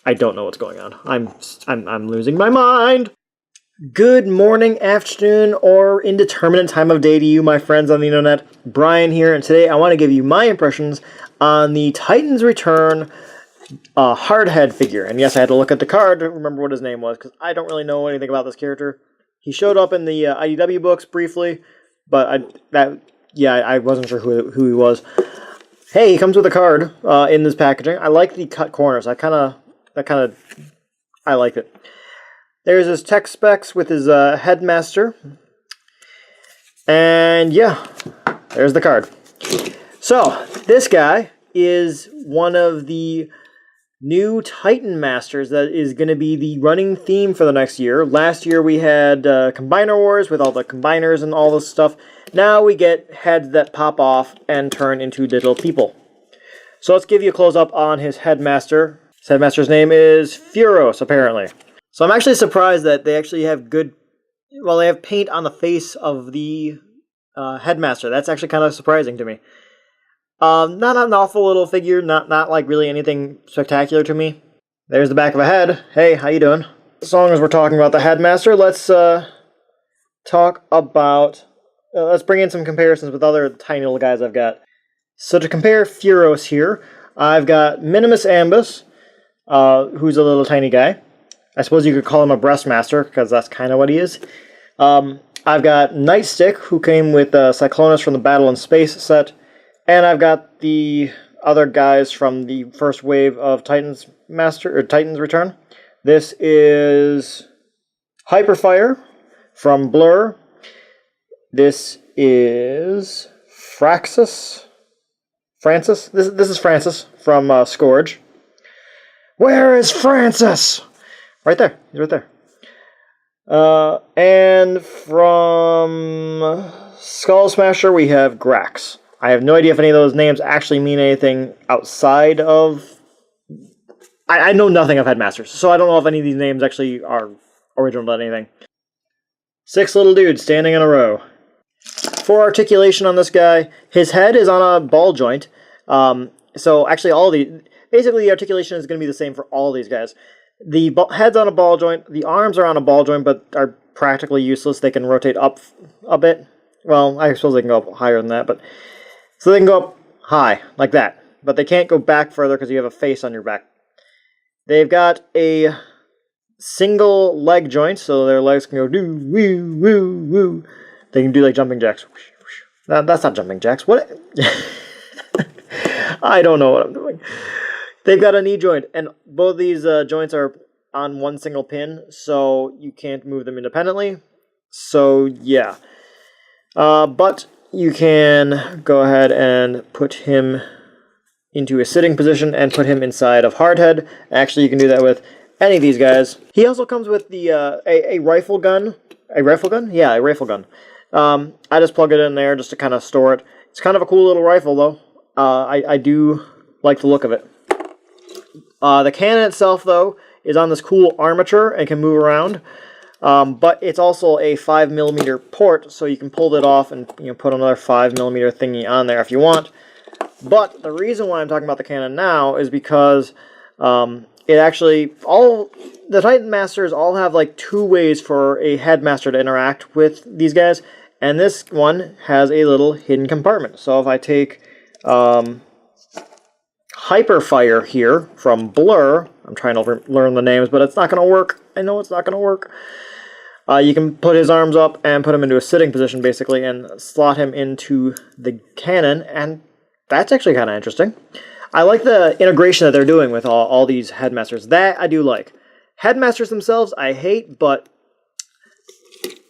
I don't know what's going on. I'm losing my mind. Good morning, afternoon, or indeterminate time of day to you, my friends on the internet. Brian here, and today I want to give you my impressions on the Titans Return Hardhead figure. And yes, I had to look at the card to remember what his name was, because I don't really know anything about this character. He showed up in the IDW books briefly, but I wasn't sure who he was. Hey, he comes with a card in this packaging. I like the cut corners. I like it. There's his tech specs with his headmaster. And yeah, there's the card. So, this guy is one of the new Titan Masters that is going to be the running theme for the next year. Last year we had Combiner Wars with all the combiners and all this stuff. Now we get heads that pop off and turn into little people. So let's give you a close-up on his headmaster. His headmaster's name is Furos, apparently. So I'm actually surprised that they actually have they have paint on the face of the headmaster. That's actually kind of surprising to me. Not an awful little figure, not like really anything spectacular to me. There's the back of a head. Hey, how you doing? As long as we're talking about the headmaster, let's talk about... let's bring in some comparisons with other tiny little guys I've got. So to compare Furos here, I've got Minimus Ambus, who's a little tiny guy. I suppose you could call him a breastmaster, because that's kind of what he is. I've got Nightstick, who came with Cyclonus from the Battle in Space set. And I've got the other guys from the first wave of Titans Return. This is Hyperfire from Blurr. This is Francis. This is Francis from Scourge. Where is Francis? Right there. He's right there. And from Skullsmasher we have Grax. I have no idea if any of those names actually mean anything outside of... I know nothing of Headmasters, so I don't know if any of these names actually are original to anything. 6 little dudes standing in a row. For articulation on this guy, his head is on a ball joint. So actually basically the articulation is going to be the same for all these guys. The head's on a ball joint, the arms are on a ball joint, but are practically useless. They can rotate up a bit. Well, I suppose they can go up higher than that, but... So they can go up high, like that. But they can't go back further because you have a face on your back. They've got a single leg joint, so their legs can go do, woo, woo, woo. They can do like jumping jacks. That's not jumping jacks. What? I don't know what I'm doing. They've got a knee joint, and both these joints are on one single pin, so you can't move them independently. So, yeah. But... you can go ahead and put him into a sitting position and put him inside of Hardhead. Actually, you can do that with any of these guys. He also comes with the a rifle gun. A rifle gun? Yeah, a rifle gun. I just plug it in there just to kind of store it. It's kind of a cool little rifle, though. I do like the look of it. The cannon itself, though, is on this cool armature and can move around. But it's also a 5mm port, so you can pull it off and put another 5mm thingy on there if you want. But the reason why I'm talking about the cannon now is because it actually, all the Titan Masters all have like 2 ways for a headmaster to interact with these guys, and this one has a little hidden compartment. So if I take Hyperfire here from Blurr, I'm trying to learn the names, but it's not going to work. I know it's not going to work. You can put his arms up and put him into a sitting position, basically, and slot him into the cannon, and that's actually kind of interesting. I like the integration that they're doing with all these headmasters. That I do like. Headmasters themselves, I hate, but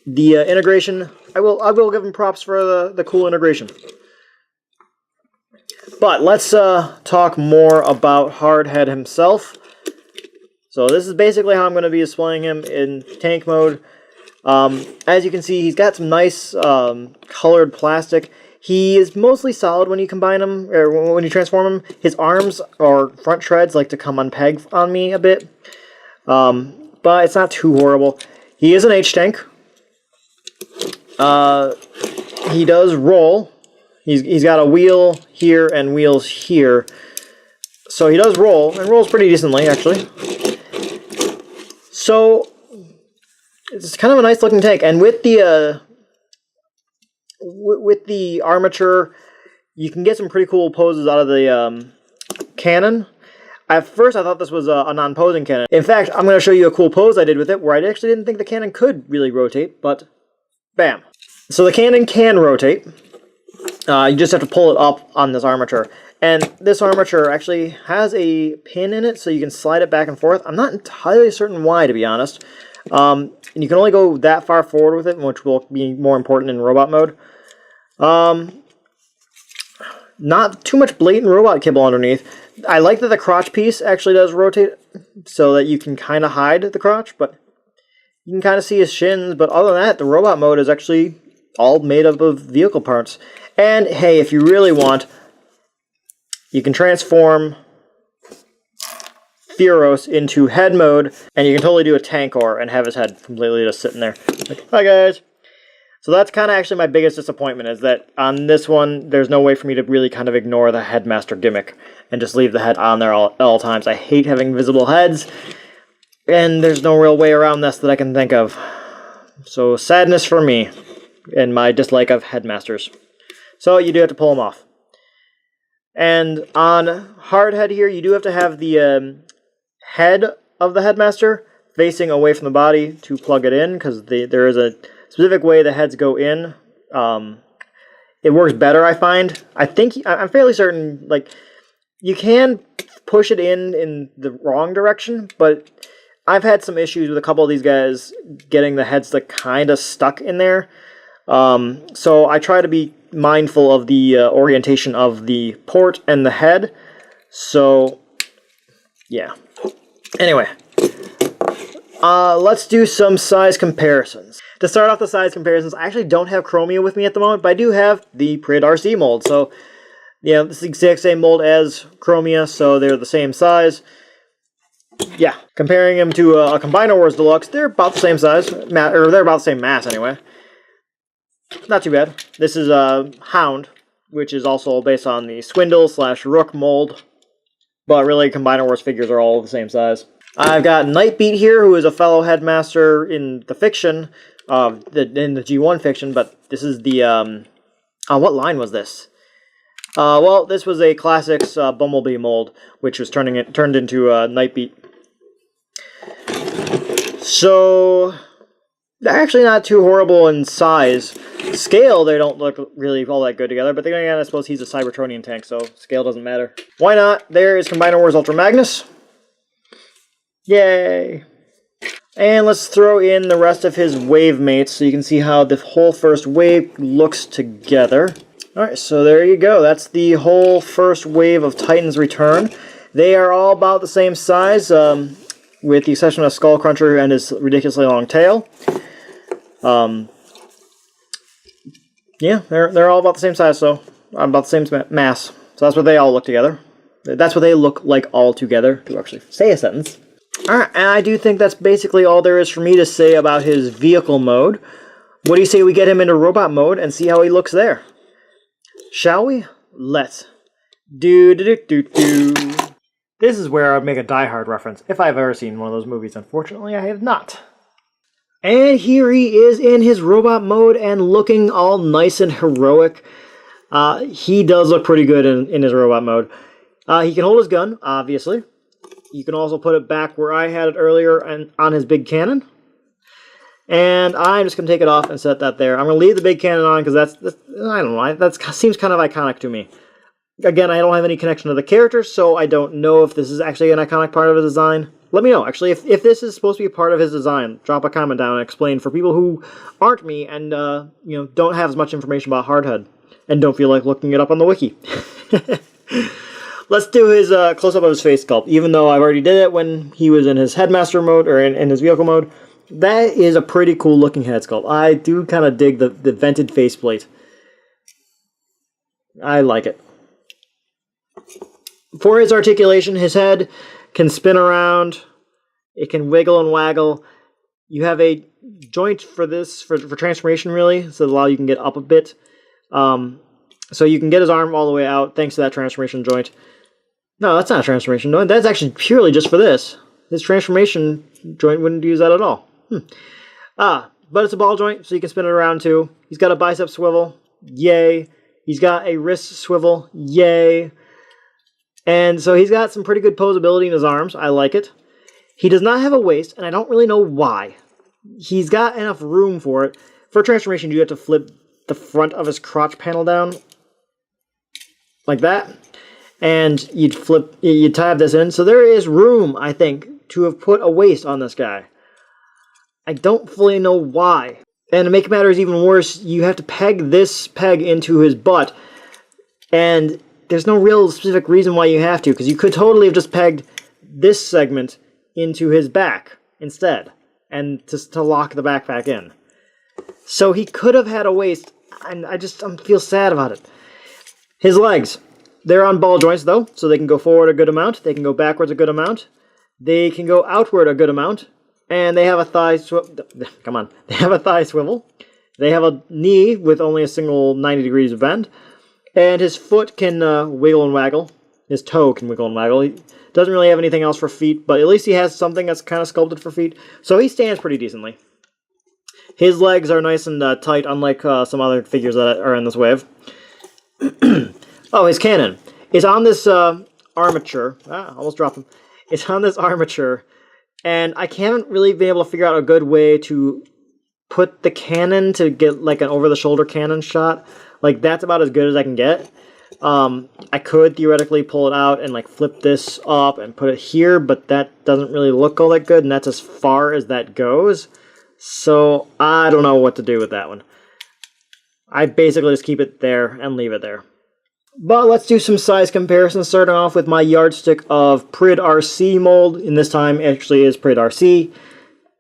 the integration, I will give them props for the cool integration. But let's talk more about Hardhead himself. So this is basically how I'm going to be displaying him in tank mode. As you can see, he's got some nice colored plastic. He is mostly solid when you combine him, or when you transform him. His arms or front treads like to come unpeg on me a bit. But it's not too horrible. He is an H-tank. He does roll. He's got a wheel here and wheels here. So he does roll, and rolls pretty decently, actually. So it's kind of a nice looking tank, and with the armature, you can get some pretty cool poses out of the cannon. At first, I thought this was a non-posing cannon. In fact, I'm going to show you a cool pose I did with it, where I actually didn't think the cannon could really rotate, but bam. So the cannon can rotate. You just have to pull it up on this armature. And this armature actually has a pin in it, so you can slide it back and forth. I'm not entirely certain why, to be honest. And you can only go that far forward with it, which will be more important in robot mode. Not too much blatant robot kibble underneath. I like that the crotch piece actually does rotate so that you can kind of hide the crotch, but you can kind of see his shins. But other than that, the robot mode is actually all made up of vehicle parts. And hey, if you really want, you can transform Furos into head mode, and you can totally do a tankor and have his head completely just sitting there. Like, hi guys. So that's kind of actually my biggest disappointment, is that on this one, there's no way for me to really kind of ignore the headmaster gimmick and just leave the head on there all times. I hate having visible heads, and there's no real way around this that I can think of. So sadness for me and my dislike of headmasters. So you do have to pull them off. And on Hardhead here, you do have to have the head of the headmaster facing away from the body to plug it in, because there is a specific way the heads go in. It works better, I find. I'm fairly certain, like, you can push it in the wrong direction, but I've had some issues with a couple of these guys getting the heads like kind of stuck in there. So I try to be mindful of the orientation of the port and the head. So, yeah. Anyway, let's do some size comparisons. To start off the size comparisons, I actually don't have Chromia with me at the moment, but I do have the Prid RC mold. So, yeah, this is the exact same mold as Chromia, so they're the same size. Yeah, comparing them to a Combiner Wars Deluxe, they're about the same size, or they're about the same mass anyway. Not too bad. This is a Hound, which is also based on the Swindle/Rook mold, but really Combiner Wars figures are all the same size. I've got Nightbeat here, who is a fellow headmaster in the fiction, in the G1 fiction, but this is the, what line was this? Well, this was a Classics Bumblebee mold, which was turned into Nightbeat. So, they're actually not too horrible in size. Scale, they don't look really all that good together, but then again, I suppose he's a Cybertronian tank, so scale doesn't matter. Why not? There is Combiner Wars Ultra Magnus. Yay! And let's throw in the rest of his wave mates so you can see how the whole first wave looks together. Alright, so there you go. That's the whole first wave of Titans Return. They are all about the same size, with the exception of Skullcruncher and his ridiculously long tail. Yeah, they're all about the same size, so about the same mass. So that's what they all look together. That's what they look like all together, to actually say a sentence. Alright, and I do think that's basically all there is for me to say about his vehicle mode. What do you say we get him into robot mode and see how he looks there? Shall we? Let's. Do. This is where I would make a Die Hard reference, if I've ever seen one of those movies. Unfortunately, I have not. And here he is in his robot mode and looking all nice and heroic. He does look pretty good in his robot mode. He can hold his gun, obviously. You can also put it back where I had it earlier and on his big cannon. And I'm just going to take it off and set that there. I'm going to leave the big cannon on because that's I don't know, that seems kind of iconic to me. Again, I don't have any connection to the character, so I don't know if this is actually an iconic part of his design. Let me know, actually, if this is supposed to be a part of his design. Drop a comment down and explain for people who aren't me and don't have as much information about Hardhead and don't feel like looking it up on the wiki. Let's do his close-up of his face sculpt, even though I've already did it when he was in his headmaster mode, or in his vehicle mode. That is a pretty cool looking head sculpt. I do kind of dig the vented faceplate. I like it. For his articulation, his head can spin around, it can wiggle and waggle. You have a joint for this, for transformation really, so that you can get up a bit. So you can get his arm all the way out thanks to that transformation joint. No, that's not a transformation joint. That's actually purely just for this. His transformation joint wouldn't use that at all. But it's a ball joint, so you can spin it around too. He's got a bicep swivel. Yay. He's got a wrist swivel. Yay. And so he's got some pretty good posability in his arms. I like it. He does not have a waist, and I don't really know why. He's got enough room for it. For transformation, you have to flip the front of his crotch panel down like that. And you'd tab this in. So there is room, I think, to have put a waist on this guy. I don't fully know why. And to make matters even worse, you have to peg this peg into his butt. And there's no real specific reason why you have to, because you could totally have just pegged this segment into his back instead, and just to lock the backpack in. So he could have had a waist, and I feel sad about it. His legs, they're on ball joints though, so they can go forward a good amount, they can go backwards a good amount, they can go outward a good amount, and they have a thigh they have a thigh swivel. They have a knee with only a single 90 degrees of bend. And his foot can wiggle and waggle. His toe can wiggle and waggle. He doesn't really have anything else for feet, but at least he has something that's kind of sculpted for feet. So he stands pretty decently. His legs are nice and tight, unlike some other figures that are in this wave. Oh, his cannon. It's on this armature. Almost dropped him. It's on this armature. And I can't really be able to figure out a good way to put the cannon to get like an over-the-shoulder cannon shot. Like, that's about as good as I can get. I could theoretically pull it out and like flip this up and put it here, but that doesn't really look all that good, and that's as far as that goes. So I don't know what to do with that one. I basically just keep it there and leave it there. But let's do some size comparisons, starting off with my yardstick of Prid RC mold. In this time, actually is Prid RC.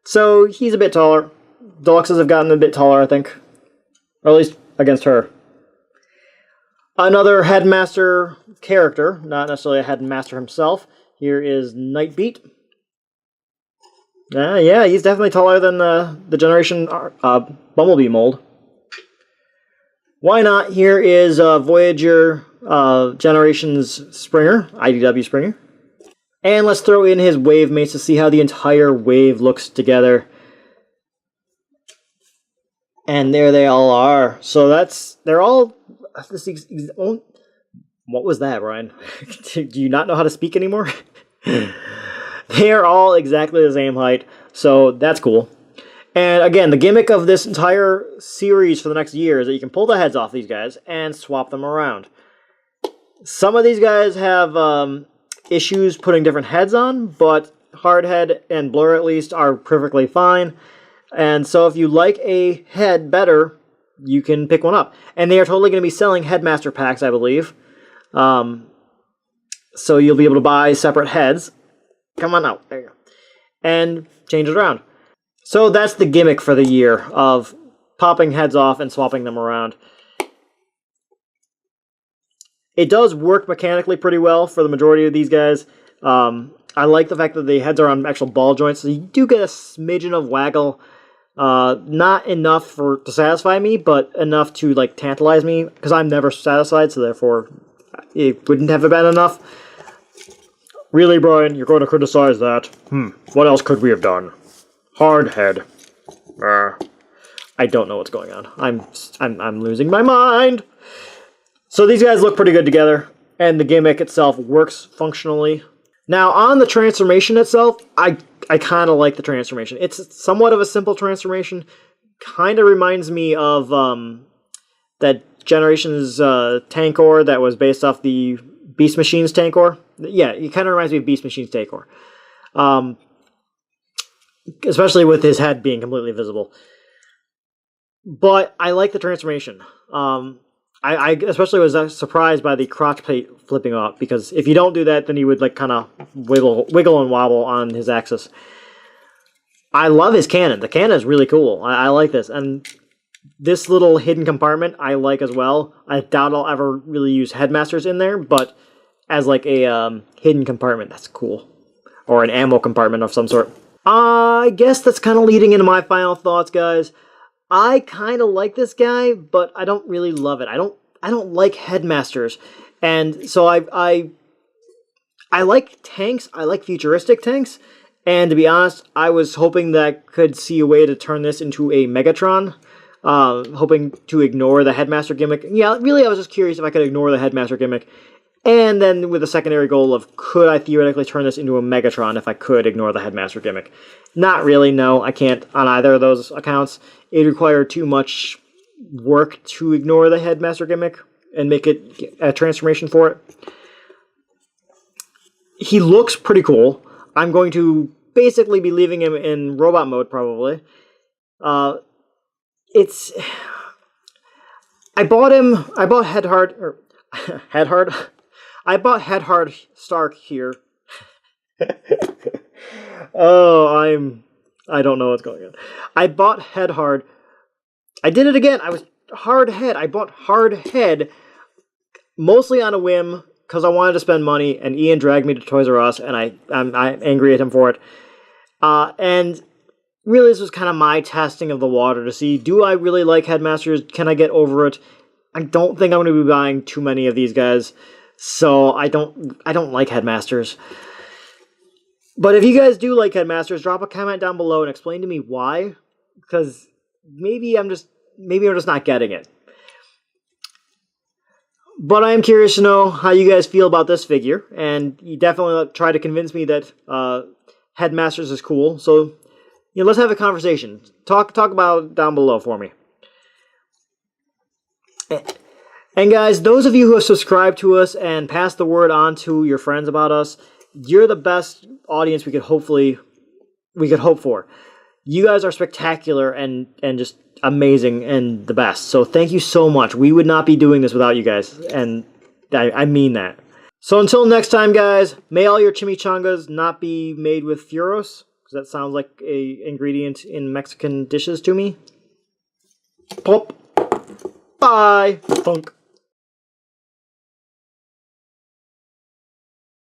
So he's a bit taller. Deluxes have gotten a bit taller, I think. Or at least against her. Another headmaster character, not necessarily a headmaster himself. Here is Nightbeat. Yeah, he's definitely taller than the Generation Bumblebee mold. Why not? Here is Voyager Generations Springer, IDW Springer. And let's throw in his wave mates to see how the entire wave looks together. And there they all are. So they're all... What was that, Ryan? Do you not know how to speak anymore? They are all exactly the same height, so that's cool. And again, the gimmick of this entire series for the next year is that you can pull the heads off these guys and swap them around. Some of these guys have issues putting different heads on, but Hardhead and Blurr at least are perfectly fine. And so if you like a head better, you can pick one up. And they are totally going to be selling headmaster packs, I believe. So you'll be able to buy separate heads. Come on out. There you go. And change it around. So that's the gimmick for the year of popping heads off and swapping them around. It does work mechanically pretty well for the majority of these guys. I like the fact that the heads are on actual ball joints, so you do get a smidgen of waggle. Not enough to satisfy me, but enough to like tantalize me, because I'm never satisfied, so therefore it wouldn't have been enough. Really, Brian, you're going to criticize that? What else could we have done? Hardhead. I don't know what's going on. I'm losing my mind. So these guys look pretty good together, and the gimmick itself works functionally. Now, on the transformation itself, I kind of like the transformation. It's somewhat of a simple transformation. Kind of reminds me of that Generations Tankor that was based off the Beast Machines Tankor. Yeah, it kind of reminds me of Beast Machines Tankor. Especially with his head being completely visible. But I like the transformation. I especially was surprised by the crotch plate flipping off, because if you don't do that, then he would like kind of wiggle and wobble on his axis. I love his cannon. The cannon is really cool. I like this. And this little hidden compartment I like as well. I doubt I'll ever really use headmasters in there, but as like a hidden compartment, that's cool. Or an ammo compartment of some sort. I guess that's kind of leading into my final thoughts, guys. I kind of like this guy, but I don't really love it. I don't like headmasters. And so I like tanks. I like futuristic tanks. And to be honest, I was hoping that I could see a way to turn this into a Megatron. Hoping to ignore the headmaster gimmick. Yeah, really, I was just curious if I could ignore the headmaster gimmick. And then with a secondary goal of, could I theoretically turn this into a Megatron if I could ignore the headmaster gimmick? Not really, no, I can't on either of those accounts. It required too much work to ignore the headmaster gimmick and make it a transformation for it. He looks pretty cool. I'm going to basically be leaving him in robot mode, probably. I bought Headhard, I bought Headhard Stark here. I don't know what's going on. I bought Headhard. I did it again. I was Hardhead. I bought Hardhead mostly on a whim because I wanted to spend money, and Ian dragged me to Toys R Us, and I'm angry at him for it. And really, this was kind of my testing of the water to see, do I really like Headmasters? Can I get over it? I don't think I'm going to be buying too many of these guys, so I don't like Headmasters. But if you guys do like Headmasters, drop a comment down below and explain to me why, because maybe I'm just not getting it. But I am curious to know how you guys feel about this figure, and you definitely try to convince me that Headmasters is cool. So, let's have a conversation. Talk about it down below for me. And guys, those of you who have subscribed to us and passed the word on to your friends about us, you're the best audience we could hope for. You guys are spectacular and just amazing and the best. So thank you so much. We would not be doing this without you guys, and I mean that. So until next time, guys, may all your chimichangas not be made with Furos, because that sounds like a ingredient in Mexican dishes to me. Pop. Bye. Funk.